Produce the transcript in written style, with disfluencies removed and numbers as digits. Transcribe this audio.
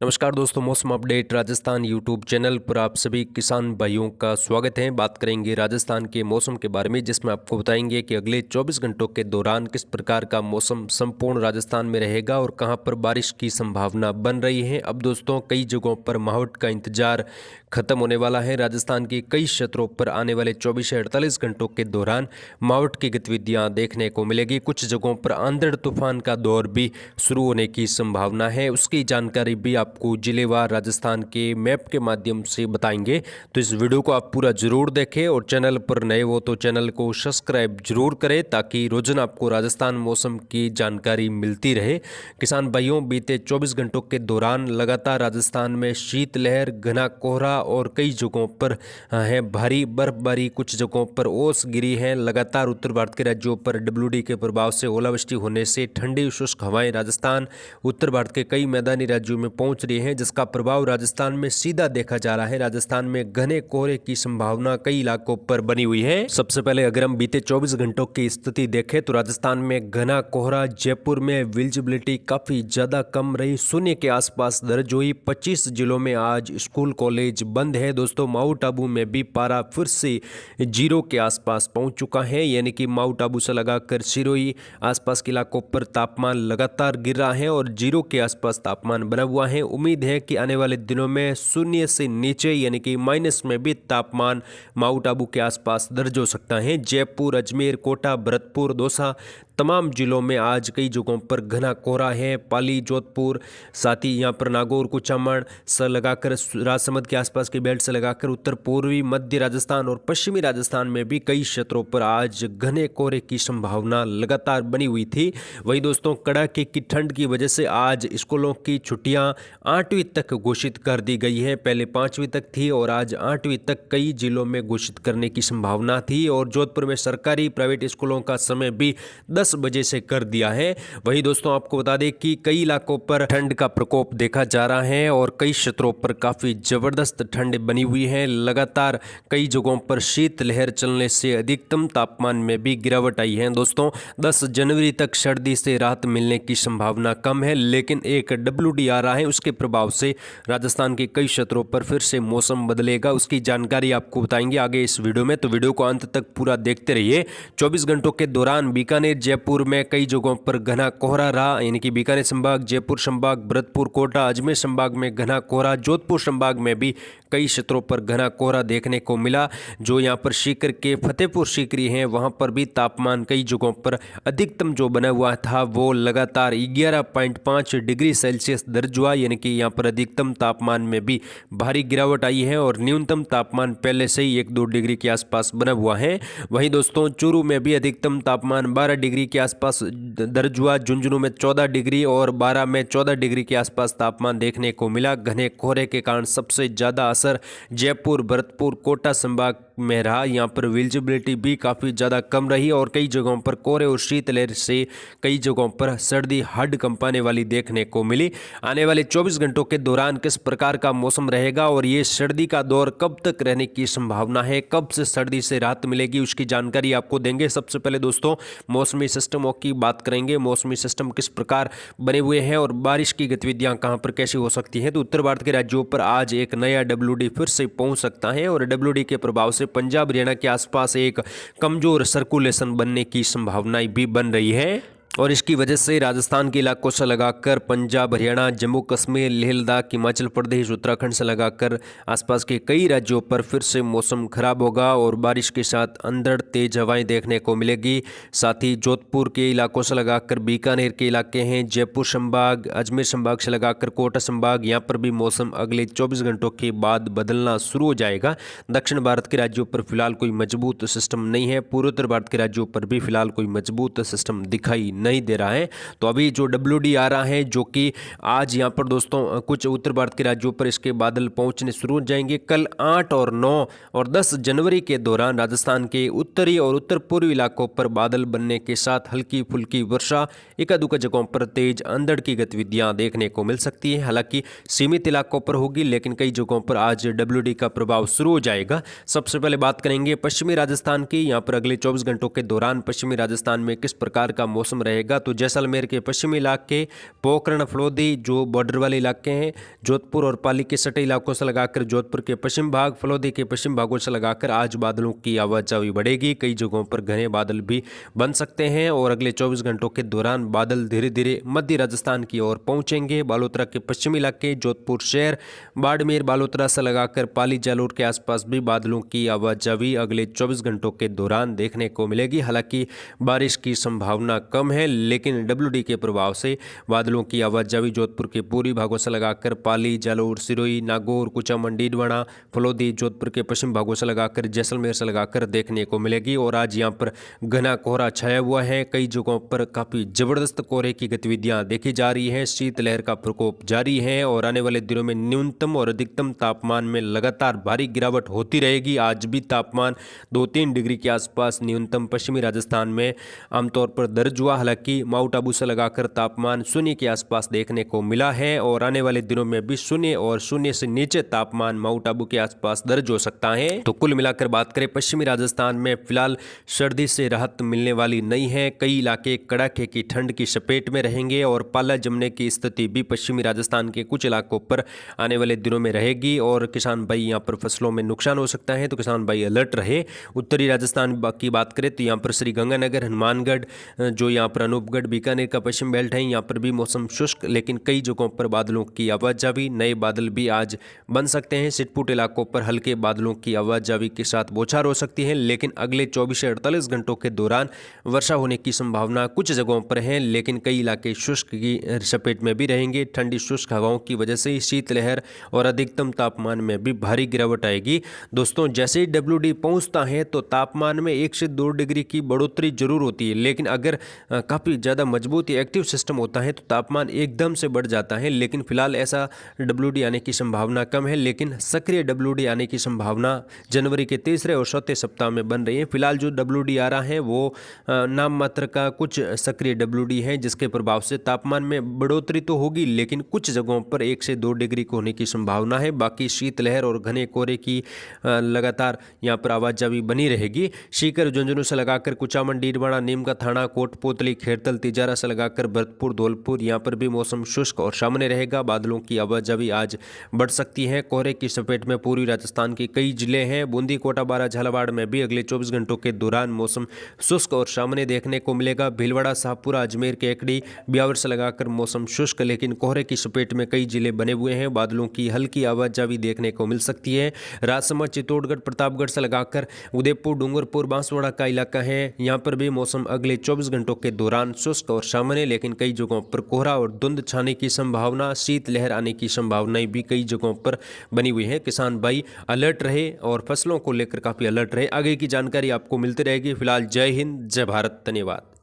नमस्कार दोस्तों, मौसम अपडेट राजस्थान यूट्यूब चैनल पर आप सभी किसान भाइयों का स्वागत है। बात करेंगे राजस्थान के मौसम के बारे में, जिसमें आपको बताएंगे कि अगले 24 घंटों के दौरान किस प्रकार का मौसम संपूर्ण राजस्थान में रहेगा और कहां पर बारिश की संभावना बन रही है। अब दोस्तों, कई जगहों पर मावठ का इंतजार खत्म होने वाला है। राजस्थान के कई क्षेत्रों पर आने वाले 24 से 48 घंटों के दौरान मावठ की गतिविधियां देखने को मिलेगी। कुछ जगहों पर आंधड़ तूफान का दौर भी शुरू होने की संभावना है। उसकी जानकारी भी आपको जिलेवार राजस्थान के मैप के माध्यम से बताएंगे, तो इस वीडियो को आप पूरा जरूर देखें और चैनल पर नए हो तो चैनल को सब्सक्राइब जरूर करें, ताकि रोजाना आपको राजस्थान मौसम की जानकारी मिलती रहे। किसान भाइयों, बीते 24 घंटों के दौरान लगातार राजस्थान में शीतलहर, घना कोहरा और कई जगहों पर है भारी बर्फबारी। कुछ जगहों पर ओस गिरी है। लगातार उत्तर भारत के राज्यों पर डब्ल्यूडी के प्रभाव से ओलावृष्टि होने से ठंडी शुष्क हवाएं राजस्थान, उत्तर भारत के कई मैदानी राज्यों में पहुंच रही हैं, जिसका प्रभाव राजस्थान में सीधा देखा जा रहा है। राजस्थान में घने कोहरे की संभावना कई इलाकों पर बनी हुई है। सबसे पहले अगर हम बीते 24 घंटों की स्थिति देखें तो राजस्थान में घना कोहरा, जयपुर में विजिबिलिटी काफी ज्यादा कम रही, शून्य के आसपास दर्ज हुई। 25 जिलों में आज स्कूल कॉलेज बंद है। दोस्तों, माउंट आबू में भी पारा फिर से 0 के आसपास पहुंच चुका है, यानी कि माउंट आबू से लगाकर सिरोही आसपास के इलाकों पर तापमान लगातार गिर रहा है और 0 के आसपास तापमान बना हुआ है। उम्मीद है कि आने वाले दिनों में शून्य से नीचे यानी कि माइनस में भी तापमान माउंट आबू के आसपास दर्ज हो सकता है। जयपुर, अजमेर, कोटा, भरतपुर, दौसा तमाम जिलों में आज कई जगहों पर घना कोहरा है। पाली, जोधपुर, साथ ही यहाँ पर नागौर, कुचामन से लगाकर राजसमंद के आसपास के बेल्ट से लगाकर उत्तर पूर्वी मध्य राजस्थान और पश्चिमी राजस्थान में भी कई क्षेत्रों पर आज घने कोहरे की संभावना लगातार बनी हुई थी। वही दोस्तों, कड़ाके की ठंड की वजह से आज स्कूलों की छुट्टियां 8वीं तक घोषित कर दी गई है। पहले 5वीं तक थी और आज 8वीं तक कई जिलों में घोषित करने की संभावना थी। और जोधपुर में सरकारी प्राइवेट स्कूलों का समय भी 10 बजे से कर दिया है। वही दोस्तों, आपको बता दें कि कई इलाकों पर ठंड का प्रकोप देखा जा रहा है और कई क्षेत्रों पर काफी जबरदस्त ठंड बनी हुई है। लगातार कई जगहों पर शीतलहर चलने से अधिकतम तापमान में भी गिरावट आई है। दोस्तों, 10 जनवरी तक सर्दी से राहत मिलने की संभावना कम है, लेकिन एक डब्ल्यूडी आ रहा है, उसके प्रभाव से राजस्थान के कई क्षेत्रों पर फिर से मौसम बदलेगा। उसकी जानकारी आपको बताएंगे आगे इस वीडियो में, तो वीडियो को अंत तक पूरा देखते रहिए। 24 घंटों के दौरान बीकानेर, जयपुर में कई जगहों पर घना कोहरा रहा, यानी कि बीकानेर संभाग, जयपुर संभाग, भरतपुर, कोटा, अजमेर संभाग में घना कोहरा। जोधपुर संभाग में भी कई क्षेत्रों पर घना कोहरा देखने को मिला। जो यहाँ पर सीकर के फतेहपुर सीकरी हैं, वहाँ पर भी तापमान कई जगहों पर अधिकतम जो बना हुआ था वो लगातार 11.5 डिग्री सेल्सियस दर्ज हुआ, यानी कि यहाँ पर अधिकतम तापमान में भी भारी गिरावट आई है और न्यूनतम तापमान पहले से ही 1-2 डिग्री के आसपास बना हुआ है। वहीं दोस्तों, चूरू में भी अधिकतम तापमान 12 डिग्री के आसपास दर्ज हुआ। झुंझुनू में 14 डिग्री और बारां में 14 डिग्री के आसपास तापमान देखने को मिला। घने कोहरे के कारण सबसे ज़्यादा असर जयपुर, भरतपुर, कोटा संभाग में रहा। यहाँ पर विजिबिलिटी भी काफ़ी ज़्यादा कम रही और कई जगहों पर कोहरे और शीतलहर से कई जगहों पर सर्दी हड्ड कंपाने वाली देखने को मिली। आने वाले 24 घंटों के दौरान किस प्रकार का मौसम रहेगा और ये सर्दी का दौर कब तक रहने की संभावना है, कब से सर्दी से राहत मिलेगी, उसकी जानकारी आपको देंगे। सबसे पहले दोस्तों, मौसमी सिस्टमों की बात करेंगे। मौसमी सिस्टम किस प्रकार बने हुए हैं और बारिश की गतिविधियां कहां पर कैसी हो सकती हैं। तो उत्तर भारत के राज्यों पर आज एक नया डब्ल्यूडी फिर से पहुंच सकता है और डब्ल्यूडी के प्रभाव से पंजाब, हरियाणा के आसपास एक कमजोर सर्कुलेशन बनने की संभावनाएं भी बन रही है और इसकी वजह से राजस्थान के इलाकों से लगाकर पंजाब, हरियाणा, जम्मू कश्मीर, लेह लद्दाख, हिमाचल प्रदेश, उत्तराखंड से लगाकर आसपास के कई राज्यों पर फिर से मौसम खराब होगा और बारिश के साथ अंधड़ तेज हवाएं देखने को मिलेगी। साथ ही जोधपुर के इलाकों से लगाकर बीकानेर के इलाके हैं, जयपुर संभाग, अजमेर संभाग से लगाकर कोटा संभाग, यहाँ पर भी मौसम अगले 24 घंटों के बाद बदलना शुरू हो जाएगा। दक्षिण भारत के राज्यों पर फिलहाल कोई मजबूत सिस्टम नहीं है। पूर्वोत्तर भारत के राज्यों पर भी फिलहाल कोई मजबूत सिस्टम दिखाई नहीं दे रहा है। तो अभी जो डब्ल्यूडी आ रहा है, जो कि आज यहाँ पर दोस्तों कुछ उत्तर भारत के राज्यों पर इसके बादल पहुंचने शुरू हो जाएंगे। कल 8 और 9 और 10 जनवरी के दौरान राजस्थान के उत्तरी और उत्तर पूर्वी इलाकों पर बादल बनने के साथ हल्की फुल्की वर्षा, एकादुका जगहों पर तेज अंधड़ की गतिविधियां देखने को मिल सकती है। हालांकि सीमित इलाकों पर होगी, लेकिन कई जगहों पर आज डब्ल्यूडी का प्रभाव शुरू हो जाएगा। सबसे पहले बात करेंगे पश्चिमी राजस्थान की। यहाँ पर अगले 24 घंटों के दौरान पश्चिमी राजस्थान में किस प्रकार का मौसम रहेगा रहेगा। तो जैसलमेर के पश्चिमी इलाके, पोखरण, फलोदी जो बॉर्डर वाले इलाके हैं, जोधपुर और पाली के सटे इलाकों से लगाकर जोधपुर के पश्चिम भाग, फलोदी के पश्चिम भागों से लगाकर आज बादलों की आवाजाही बढ़ेगी। कई जगहों पर घने बादल भी बन सकते हैं और अगले 24 घंटों के दौरान बादल धीरे धीरे मध्य राजस्थान की ओर पहुंचेंगे। बालोतरा के पश्चिमी इलाके, जोधपुर शहर, बाड़मेर, बालोतरा से लगाकर पाली, जालोर के आसपास भी बादलों की आवाजाही अगले 24 घंटों के दौरान देखने को मिलेगी। हालांकि बारिश की संभावना कम है, लेकिन डब्ल्यूडी के प्रभाव से बादलों की आवाजाही जोधपुर के पूर्वी भागों से लगाकर पाली, जालोर, सिरोही, नागौर, कुचामन, डीडवाना, फलोदी, जोधपुर के पश्चिम भागों से लगाकर जैसलमेर से लगाकर देखने को मिलेगी। और आज यहाँ पर घना कोहरा छाया हुआ है। कई जगहों पर काफ़ी जबरदस्त कोहरे की गतिविधियां देखी जा रही है। शीतलहर का प्रकोप जारी है और आने वाले दिनों में न्यूनतम और अधिकतम तापमान में लगातार भारी गिरावट होती रहेगी। आज भी तापमान 2-3 डिग्री के आसपास न्यूनतम पश्चिमी राजस्थान में आमतौर पर दर्ज हुआ। हालांकि माउंट आबू से लगाकर तापमान शून्य के आसपास देखने को मिला है और आने वाले दिनों में भी शून्य और शून्य से नीचे तापमान माउंट आबू के आसपास दर्ज हो सकता है। तो कुल मिलाकर बात करें, पश्चिमी राजस्थान में फिलहाल सर्दी से राहत मिलने वाली नहीं है। कई इलाके कड़ाके की ठंड की चपेट में रहेंगे और पाला जमने की स्थिति भी पश्चिमी राजस्थान के कुछ इलाकों पर आने वाले दिनों में रहेगी और किसान भाई यहाँ पर फसलों में नुकसान हो सकता है, तो किसान भाई अलर्ट रहे। उत्तरी राजस्थान की बात करें तो यहाँ पर श्री गंगानगर, हनुमानगढ़, जो यहाँ पर अनूपगढ़, बीकानेर का पश्चिम बेल्ट है, यहाँ पर भी मौसम शुष्क, लेकिन कई जगहों पर बादलों की आवाजाही, नए बादल भी आज बन सकते हैं। सिटपुट इलाकों पर हल्के बादलों की आवाजाही के साथ बौछार हो सकती है, लेकिन अगले 24 से 48 घंटों के दौरान वर्षा होने की संभावना कुछ जगहों पर है, लेकिन कई इलाके शुष्क की चपेट में भी रहेंगे। ठंडी शुष्क हवाओं की वजह से शीतलहर और अधिकतम तापमान में भी भारी गिरावट आएगी। दोस्तों, जैसे ही डब्ल्यूडी पहुंचता है तो तापमान में 1 से 2 डिग्री की बढ़ोतरी जरूर होती है, लेकिन अगर काफ़ी ज़्यादा मजबूत या एक्टिव सिस्टम होता है तो तापमान एकदम से बढ़ जाता है। लेकिन फिलहाल ऐसा डब्ल्यूडी आने की संभावना कम है, लेकिन सक्रिय डब्ल्यूडी आने की संभावना जनवरी के तीसरे और चौथे सप्ताह में बन रही है। फिलहाल जो डब्ल्यूडी आ रहा है वो नाम मात्र का कुछ सक्रिय डब्ल्यूडी है, जिसके प्रभाव से तापमान में बढ़ोतरी तो होगी, लेकिन कुछ जगहों पर 1 से 2 डिग्री को होने की संभावना है। बाकी शीतलहर और घने कोहरे की लगातार यहाँ पर आवाजाही बनी रहेगी। सीकर, झुंझुनू से लगाकर कुचामन, डीडवाना, नीम का थाना, कोटपुतली, खेरतल, तिजारा से लगाकर भरतपुर, धौलपुर, यहाँ पर भी मौसम शुष्क और सामान्य रहेगा। बादलों की आवाजाही आज बढ़ सकती है। कोहरे की चपेट में पूर्वी राजस्थान के कई जिले हैं। बूंदी, कोटा, बारा, झालावाड़ में भी अगले 24 घंटों के दौरान मौसम शुष्क और सामान्य देखने को मिलेगा। भीलवाड़ा, शाहपुरा, अजमेर, केकड़ी, ब्यावर से लगाकर मौसम शुष्क, लेकिन कोहरे की चपेट में कई जिले बने हुए हैं। बादलों की हल्की आवाजाही देखने को मिल सकती है। राजसमंद, चित्तौड़गढ़, प्रतापगढ़ से लगाकर उदयपुर, डूंगरपुर, बांसवाड़ा का इलाका है, यहाँ पर भी मौसम अगले 24 घंटों के दौरान शुष्क और सामान्य, लेकिन कई जगहों पर कोहरा और धुंध छाने की संभावना, शीतलहर आने की संभावनाएं भी कई जगहों पर बनी हुई है। किसान भाई अलर्ट रहे और फसलों को लेकर काफ़ी अलर्ट रहे। आगे की जानकारी आपको मिलती रहेगी। फिलहाल जय हिंद, जय भारत, धन्यवाद।